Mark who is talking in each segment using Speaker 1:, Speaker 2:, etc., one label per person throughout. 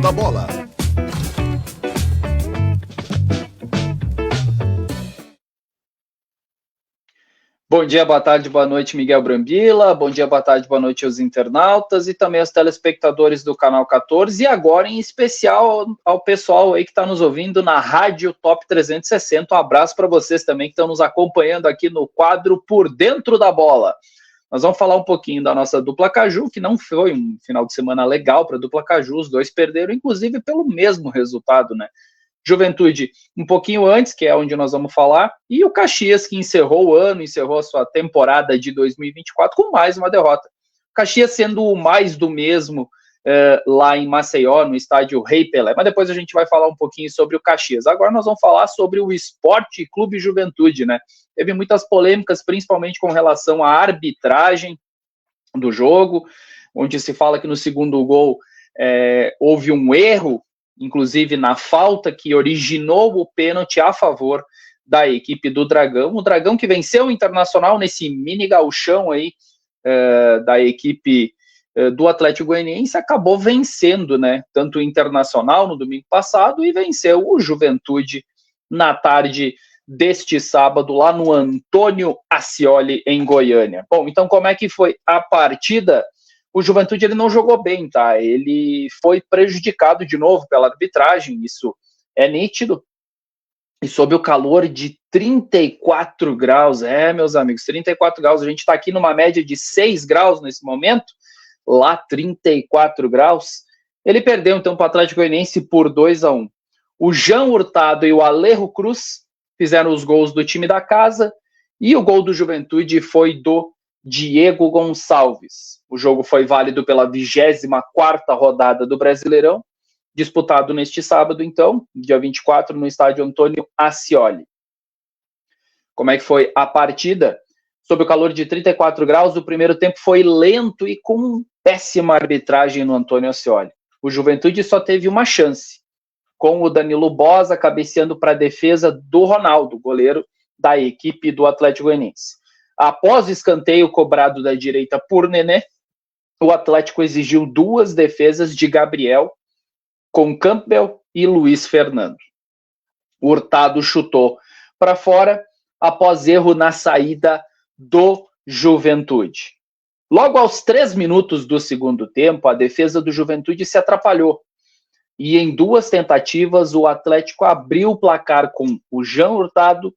Speaker 1: da bola.
Speaker 2: Bom dia, boa tarde, boa noite, Miguel Brambila. Bom dia, boa tarde, boa noite aos internautas e também aos telespectadores do Canal 14. E agora, em especial, ao pessoal aí que está nos ouvindo na Rádio Top 360. Um abraço para vocês também que estão nos acompanhando aqui no quadro Por Dentro da Bola. Nós vamos falar um pouquinho da nossa dupla Caju, que não foi um final de semana legal para a dupla Caju. Os dois perderam, inclusive, pelo mesmo resultado, né? Juventude um pouquinho antes, que é onde nós vamos falar, e o Caxias, que encerrou o ano, encerrou a sua temporada de 2024 com mais uma derrota. O Caxias sendo o mais do mesmo lá em Maceió, no estádio Rei Pelé. Mas depois a gente vai falar um pouquinho sobre o Caxias. Agora nós vamos falar sobre o Esporte Clube Juventude, né? Teve muitas polêmicas, principalmente com relação à arbitragem do jogo, onde se fala que no segundo gol houve um erro, inclusive na falta que originou o pênalti a favor da equipe do Dragão. O Dragão que venceu o Internacional nesse mini gauchão aí da equipe do Atlético Goianiense, acabou vencendo, né, tanto o Internacional no domingo passado e venceu o Juventude na tarde deste sábado lá no Antônio Ascioli em Goiânia. Bom, então como é que foi a partida? O Juventude ele não jogou bem, tá? Ele foi prejudicado de novo pela arbitragem, isso é nítido. E sob o calor de 34 graus, meus amigos, 34 graus, a gente está aqui numa média de 6 graus nesse momento, lá 34 graus. Ele perdeu então para o Atlético Goianiense por 2-1. O Jean Hurtado e o Alejo Cruz fizeram os gols do time da casa, e o gol do Juventude foi do Diego Gonçalves. O jogo foi válido pela 24ª rodada do Brasileirão, disputado neste sábado, então, dia 24, no estádio Antônio Ascioli. Como é que foi a partida? Sob o calor de 34 graus, o primeiro tempo foi lento e com péssima arbitragem no Antônio Ascioli. O Juventude só teve uma chance, com o Danilo Boza cabeceando para a defesa do Ronaldo, goleiro da equipe do Atlético Goianiense. Após o escanteio cobrado da direita por Nenê, o Atlético exigiu 2 defesas de Gabriel, com Campbell e Luiz Fernando. O Hurtado chutou para fora, após erro na saída do Juventude. Logo aos 3 minutos do segundo tempo, a defesa do Juventude se atrapalhou. E em 2 tentativas, o Atlético abriu o placar com o Jean Hurtado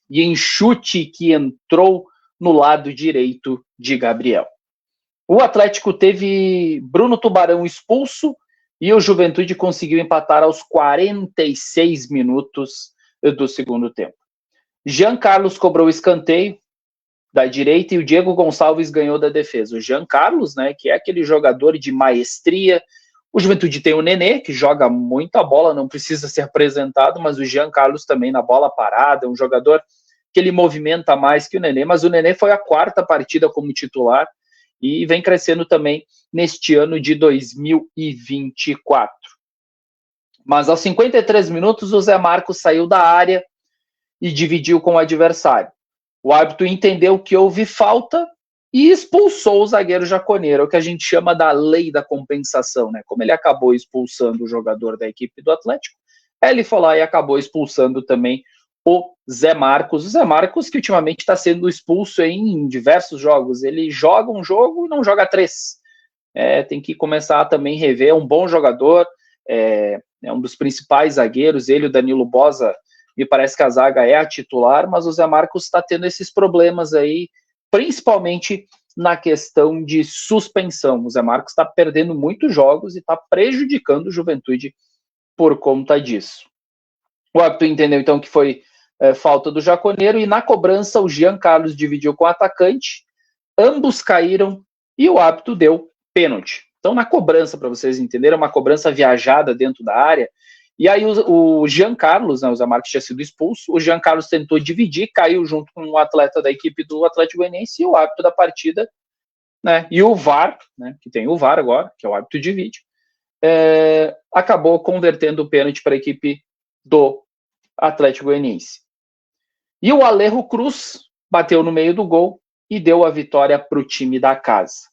Speaker 2: e em chute que entrou no lado direito de Gabriel. O Atlético teve Bruno Tubarão expulso e o Juventude conseguiu empatar aos 46 minutos do segundo tempo. Jean Carlos cobrou o escanteio da direita e o Diego Gonçalves ganhou da defesa. O Jean Carlos, né, que é aquele jogador de maestria. O Juventude tem o Nenê, que joga muita bola, não precisa ser apresentado, mas o Jean Carlos também na bola parada, é um jogador que ele movimenta mais que o Nenê, mas o Nenê foi a 4ª partida como titular e vem crescendo também neste ano de 2024. Mas aos 53 minutos, o Zé Marcos saiu da área e dividiu com o adversário. O árbitro entendeu que houve falta e expulsou o zagueiro jaconeiro, o que a gente chama da lei da compensação, né? Como ele acabou expulsando o jogador da equipe do Atlético, ele foi lá e acabou expulsando também o Zé Marcos. O Zé Marcos que ultimamente está sendo expulso em diversos jogos. Ele joga um jogo e não joga 3. Tem que começar a também rever. É um bom jogador, é um dos principais zagueiros. Ele, o Danilo Boza, me parece que a zaga é a titular, mas o Zé Marcos está tendo esses problemas aí, principalmente na questão de suspensão. O Zé Marcos está perdendo muitos jogos e está prejudicando o Juventude por conta disso. O árbitro entendeu então que foi falta do jaconeiro e na cobrança o Jean Carlos dividiu com o atacante, ambos caíram e o árbitro deu pênalti. Então na cobrança, para vocês entenderem, uma cobrança viajada dentro da área, e aí o Jean Carlos, né, o Zé Marcos tinha sido expulso, o Jean Carlos tentou dividir, caiu junto com o atleta da equipe do Atlético Goianiense e o árbitro da partida, né, e o VAR, né, que tem o VAR agora, que é o árbitro de vídeo, acabou convertendo o pênalti para a equipe do Atlético Goianiense. E o Alejo Cruz bateu no meio do gol e deu a vitória para o time da casa.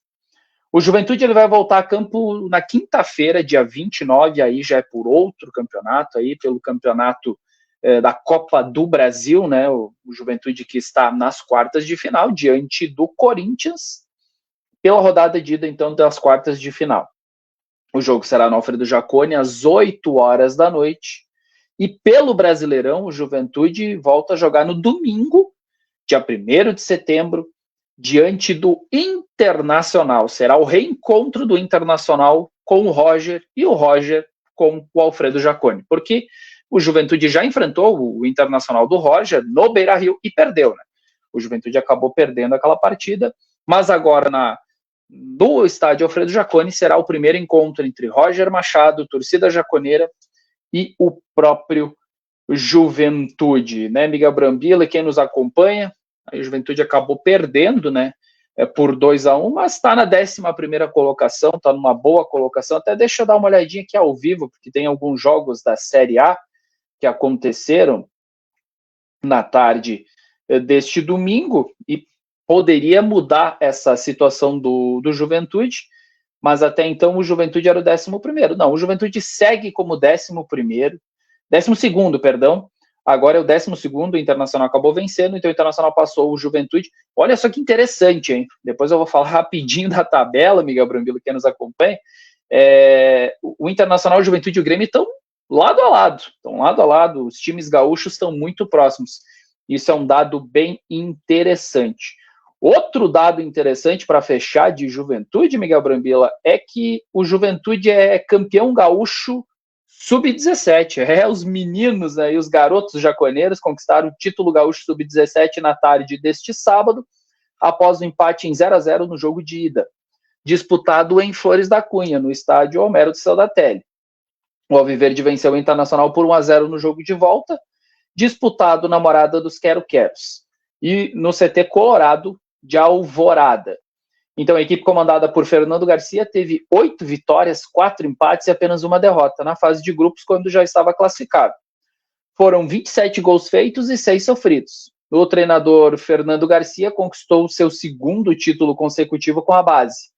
Speaker 2: O Juventude ele vai voltar a campo na quinta-feira, dia 29, aí já é por outro campeonato, aí pelo campeonato da Copa do Brasil, né? O Juventude que está nas quartas de final, diante do Corinthians, pela rodada de ida, então, das quartas de final. O jogo será no Alfredo Jaconi, às 8 horas da noite. E pelo Brasileirão, o Juventude volta a jogar no domingo, dia 1º de setembro, diante do Internacional. Será o reencontro do Internacional com o Roger e o Roger com o Alfredo Jaconi. Porque o Juventude já enfrentou o Internacional do Roger no Beira-Rio e perdeu, né? O Juventude acabou perdendo aquela partida, mas agora no estádio Alfredo Jaconi será o primeiro encontro entre Roger Machado, torcida jaconeira, e o próprio Juventude, né? Miguel Brambila, quem nos acompanha, a Juventude acabou perdendo, né? Por 2-1, mas está na 11ª colocação, está numa boa colocação. Até deixa eu dar uma olhadinha aqui ao vivo, porque tem alguns jogos da Série A que aconteceram na tarde deste domingo e poderia mudar essa situação do Juventude, mas até então o Juventude era o 11º. Não, o Juventude segue como 12º, perdão. Agora é o 12º, o Internacional acabou vencendo, então o Internacional passou o Juventude. Olha só que interessante, hein? Depois eu vou falar rapidinho da tabela, Miguel Brambila, que nos acompanha. O Internacional, o Juventude e o Grêmio estão lado a lado, os times gaúchos estão muito próximos. Isso é um dado bem interessante. Outro dado interessante para fechar de Juventude, Miguel Brambila, é que o Juventude é campeão gaúcho sub-17. Os meninos aí, os garotos jaconeiros conquistaram o título gaúcho sub-17 na tarde deste sábado, após o empate em 0-0 no jogo de ida, disputado em Flores da Cunha, no estádio Homero de Saudatelli. O Alviverde venceu o Internacional por 1-0 no jogo de volta, disputado na Morada dos Quero-Queros, e no CT Colorado de Alvorada. Então, a equipe comandada por Fernando Garcia teve 8 vitórias, 4 empates e apenas uma derrota na fase de grupos, quando já estava classificado. Foram 27 gols feitos e 6 sofridos. O treinador Fernando Garcia conquistou seu segundo título consecutivo com a base.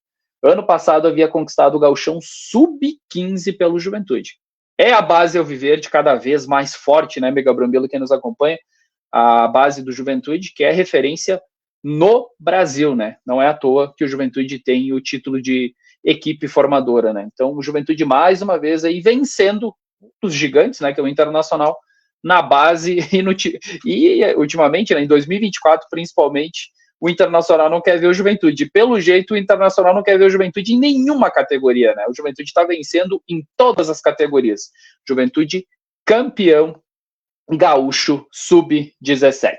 Speaker 2: Ano passado havia conquistado o gauchão sub-15 pelo Juventude. É a base Alviverde cada vez mais forte, né, Miguel Brambila, quem nos acompanha, a base do Juventude, que é referência no Brasil, né? Não é à toa que o Juventude tem o título de equipe formadora, né? Então, o Juventude, mais uma vez, aí vencendo os gigantes, né, que é o Internacional, na base e ultimamente, né, em 2024, principalmente, o Internacional não quer ver o Juventude. Pelo jeito, o Internacional não quer ver o Juventude em nenhuma categoria, né? O Juventude está vencendo em todas as categorias. Juventude campeão gaúcho sub-17.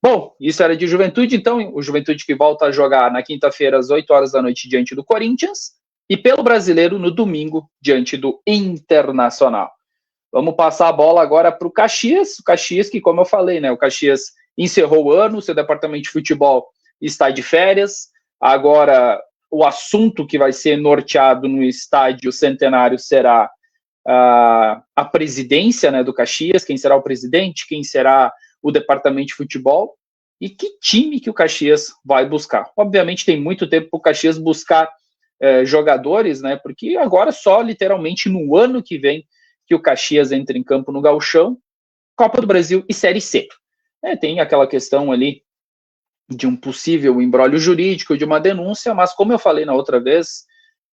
Speaker 2: Bom, isso era de Juventude, então o Juventude que volta a jogar na quinta-feira às 8 horas da noite diante do Corinthians e pelo Brasileiro no domingo diante do Internacional. Vamos passar a bola agora para o Caxias que, como eu falei, né, o Caxias encerrou o ano, seu departamento de futebol está de férias, agora o assunto que vai ser norteado no estádio Centenário será a presidência, né, do Caxias, quem será o presidente, quem será o departamento de futebol e que time que o Caxias vai buscar. Obviamente tem muito tempo para o Caxias buscar jogadores, né, porque agora só literalmente no ano que vem que o Caxias entra em campo no Gauchão, Copa do Brasil e Série C. Tem aquela questão ali de um possível imbróglio jurídico, de uma denúncia, mas como eu falei na outra vez,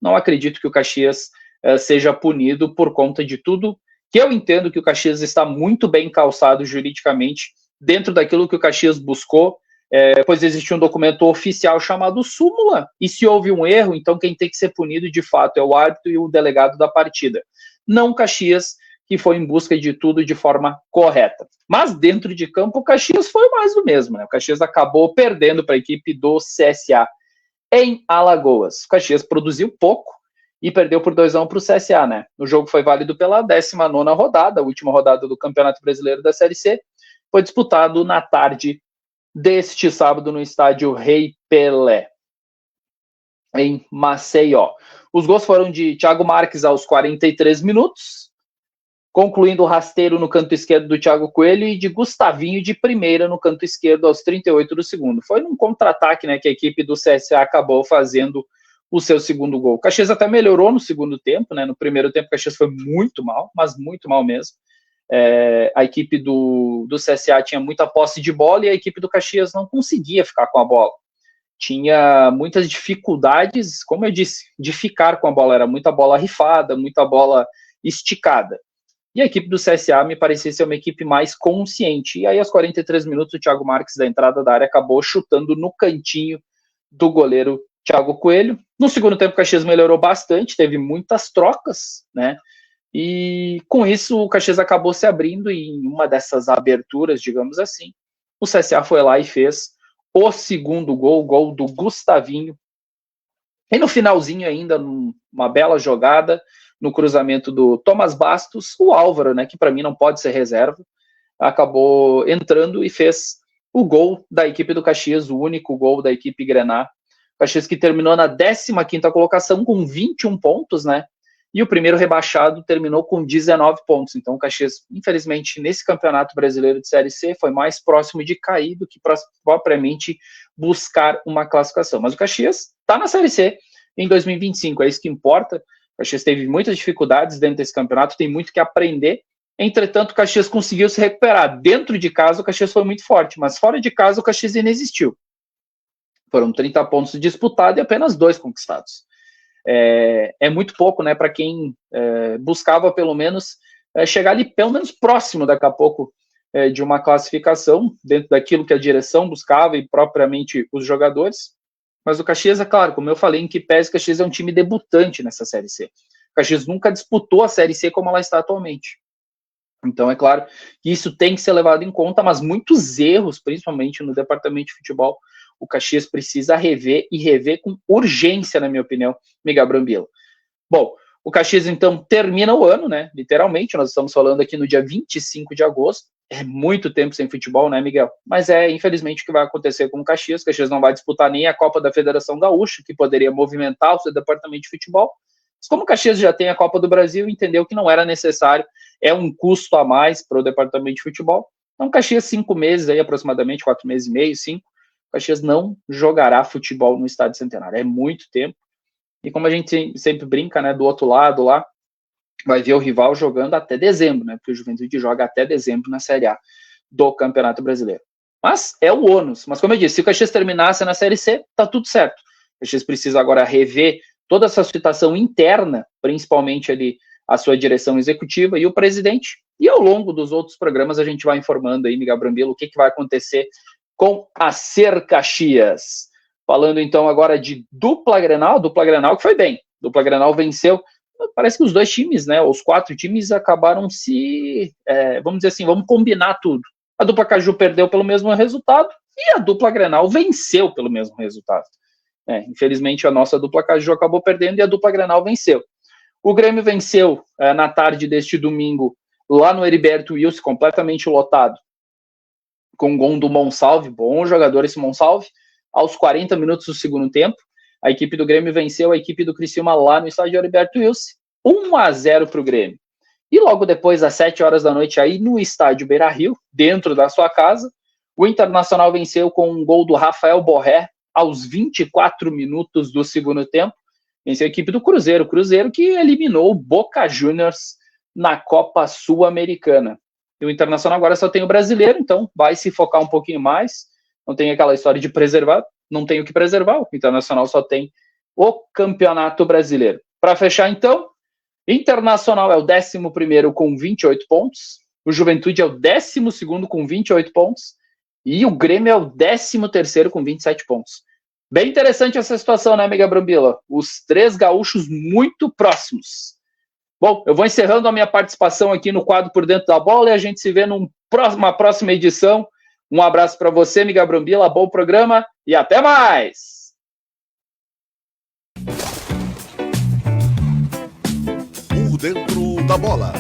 Speaker 2: não acredito que o Caxias seja punido por conta de tudo, que eu entendo que o Caxias está muito bem calçado juridicamente dentro daquilo que o Caxias buscou, pois existe um documento oficial chamado súmula, e se houve um erro, então quem tem que ser punido de fato é o árbitro e o delegado da partida, não o Caxias, que foi em busca de tudo de forma correta. Mas dentro de campo, o Caxias foi mais do mesmo, né? O Caxias acabou perdendo para a equipe do CSA em Alagoas. O Caxias produziu pouco e perdeu por 2-1 para o CSA, né? O jogo foi válido pela 19ª rodada, a última rodada do Campeonato Brasileiro da Série C, foi disputado na tarde deste sábado no estádio Rei Pelé, em Maceió. Os gols foram de Thiago Marques aos 43 minutos, concluindo o rasteiro no canto esquerdo do Thiago Coelho e de Gustavinho de primeira no canto esquerdo aos 38 do segundo. Foi num contra-ataque, né, que a equipe do CSA acabou fazendo o seu segundo gol. O Caxias até melhorou no segundo tempo, né? No primeiro tempo o Caxias foi muito mal, mas muito mal mesmo. A equipe do CSA tinha muita posse de bola e a equipe do Caxias não conseguia ficar com a bola. Tinha muitas dificuldades, como eu disse, de ficar com a bola. Era muita bola rifada, muita bola esticada. E a equipe do CSA me parecia ser uma equipe mais consciente. E aí, aos 43 minutos, o Thiago Marques, da entrada da área, acabou chutando no cantinho do goleiro Thiago Coelho. No segundo tempo, o Caxias melhorou bastante, teve muitas trocas, né? E com isso, o Caxias acabou se abrindo e em uma dessas aberturas, digamos assim, o CSA foi lá e fez o segundo gol, o gol do Gustavinho. E no finalzinho ainda, uma bela jogada, no cruzamento do Thomas Bastos, o Álvaro, né, que para mim não pode ser reserva, acabou entrando e fez o gol da equipe do Caxias, o único gol da equipe Grená. O Caxias que terminou na 15ª colocação com 21 pontos, né? E o primeiro rebaixado terminou com 19 pontos. Então o Caxias, infelizmente, nesse Campeonato Brasileiro de Série C, foi mais próximo de cair do que propriamente buscar uma classificação. Mas o Caxias está na Série C em 2025, é isso que importa. O Caxias teve muitas dificuldades dentro desse campeonato, tem muito que aprender. Entretanto, o Caxias conseguiu se recuperar. Dentro de casa, o Caxias foi muito forte, mas fora de casa, o Caxias inexistiu. Foram 30 pontos disputados e apenas 2 conquistados. É muito pouco, né, para quem buscava, pelo menos, chegar ali, pelo menos próximo, daqui a pouco, de uma classificação, dentro daquilo que a direção buscava e propriamente os jogadores. Mas o Caxias, é claro, como eu falei, em que pese, o Caxias é um time debutante nessa Série C. O Caxias nunca disputou a Série C como ela está atualmente. Então, é claro que isso tem que ser levado em conta, mas muitos erros, principalmente no departamento de futebol, o Caxias precisa rever e rever com urgência, na minha opinião, Miguel Brambila. Bom, o Caxias, então, termina o ano, né? Literalmente, nós estamos falando aqui no dia 25 de agosto. É muito tempo sem futebol, né, Miguel? Mas infelizmente, o que vai acontecer com o Caxias. O Caxias não vai disputar nem a Copa da Federação Gaúcha, que poderia movimentar o seu departamento de futebol. Mas como o Caxias já tem a Copa do Brasil, entendeu que não era necessário, é um custo a mais para o departamento de futebol. Então, o Caxias, 5 meses, aí, aproximadamente 4 meses e meio, 5, o Caxias não jogará futebol no Estádio Centenário. É muito tempo. E como a gente sempre brinca, né, do outro lado lá, vai ver o rival jogando até dezembro, né, porque o Juventude joga até dezembro na Série A do Campeonato Brasileiro. Mas é o ônus. Mas como eu disse, se o Caxias terminasse na Série C, tá tudo certo. O Caxias precisa agora rever toda essa situação interna, principalmente ali a sua direção executiva e o presidente. E ao longo dos outros programas a gente vai informando aí, Miguel Brambila, o que vai acontecer com a Ser Caxias. Falando então agora de dupla Grenal que foi bem. Dupla Grenal venceu. Parece que os dois times, né, os 4 times acabaram vamos dizer assim, vamos combinar tudo. A dupla Caju perdeu pelo mesmo resultado e a dupla Grenal venceu pelo mesmo resultado. Infelizmente a nossa dupla Caju acabou perdendo e a dupla Grenal venceu. O Grêmio venceu na tarde deste domingo lá no Heriberto Wilson, completamente lotado, com o gol do Monsalve, bom jogador esse Monsalve, aos 40 minutos do segundo tempo. A equipe do Grêmio venceu a equipe do Criciúma lá no estádio Heriberto Wilson, 1-0 para o Grêmio. E logo depois, às 7 horas da noite, aí no estádio Beira-Rio, dentro da sua casa, o Internacional venceu com um gol do Rafael Borré, aos 24 minutos do segundo tempo. Venceu a equipe do Cruzeiro, o Cruzeiro que eliminou o Boca Juniors na Copa Sul-Americana. E o Internacional agora só tem o brasileiro, então vai se focar um pouquinho mais. Não tem aquela história de preservar, não tem o que preservar. O Internacional só tem o Campeonato Brasileiro. Para fechar, então, Internacional é o 11º com 28 pontos, o Juventude é o 12º com 28 pontos e o Grêmio é o 13º com 27 pontos. Bem interessante essa situação, né, Miguel Brambila? Os 3 gaúchos muito próximos. Bom, eu vou encerrando a minha participação aqui no quadro Por Dentro da Bola e a gente se vê numa próxima edição. Um abraço para você, Miguel Brambila, bom programa e até mais!
Speaker 1: Por Dentro da Bola.